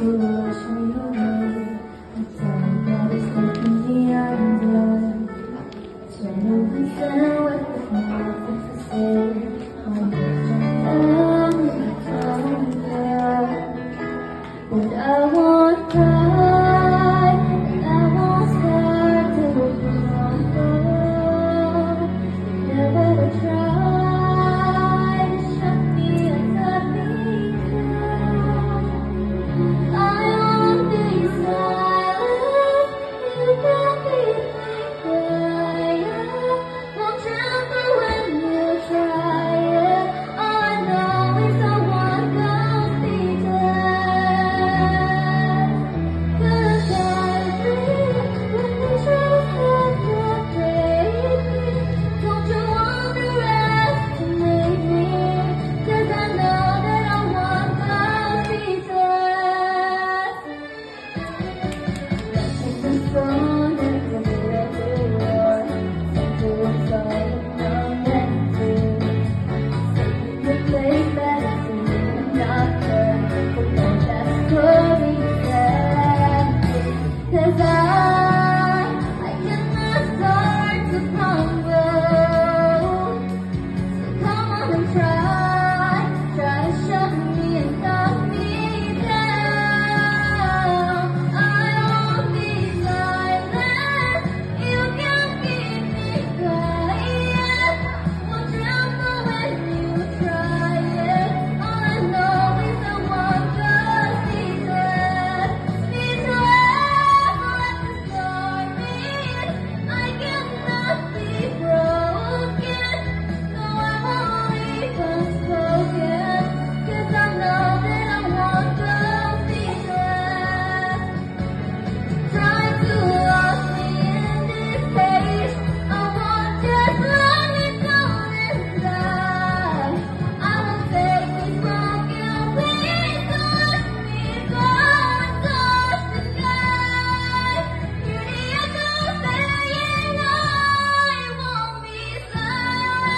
to wash me away. I tell you that it's looking me under. Turn over and stand with nothing to say. My words don't but I won't cry, and I won't start to crumble. Never to try to shut me and cut me down. I won't be silent, you can be quiet. Won't tremble when you try it. All I know is I want to be dead. 'Cause I bleed when the truth cannot break me. Don't you underestimate me, 'cause I know that I want to be dead. Nothing can strong and from the war. Center inside of numb and fear. Taking the place that I see not there. But don't that story sad. 'Cause I cannot start to crumble. So come on and try to shut me and knock me down. I won't be silent, you can keep me quiet. Won't tremble when you try it. All I know is I want to be dead. Be dead, let the story. I cannot be broken, no I won't leave unspoken. 'Cause I know that I want to be dead. Try to lock me in this cage. I won't just let me go and die. I won't take these broken wings to let me go and touch the sky. Hear the echo saying I won't be silent.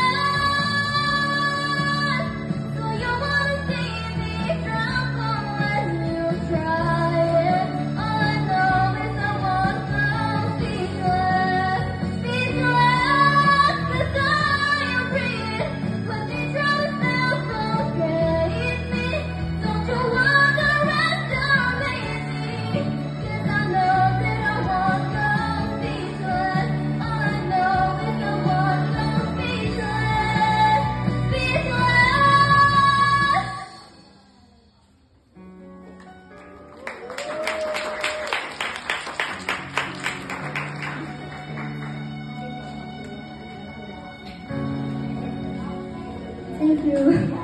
So you won't see me crumble when you try it. All I know is I want to be glad. Be glad, 'cause I breathe when the truth still suffocates me. Don't you underestimate me, 'cause I know that I want to be glad. All I know is I want to be glad. Be glad. Thank you.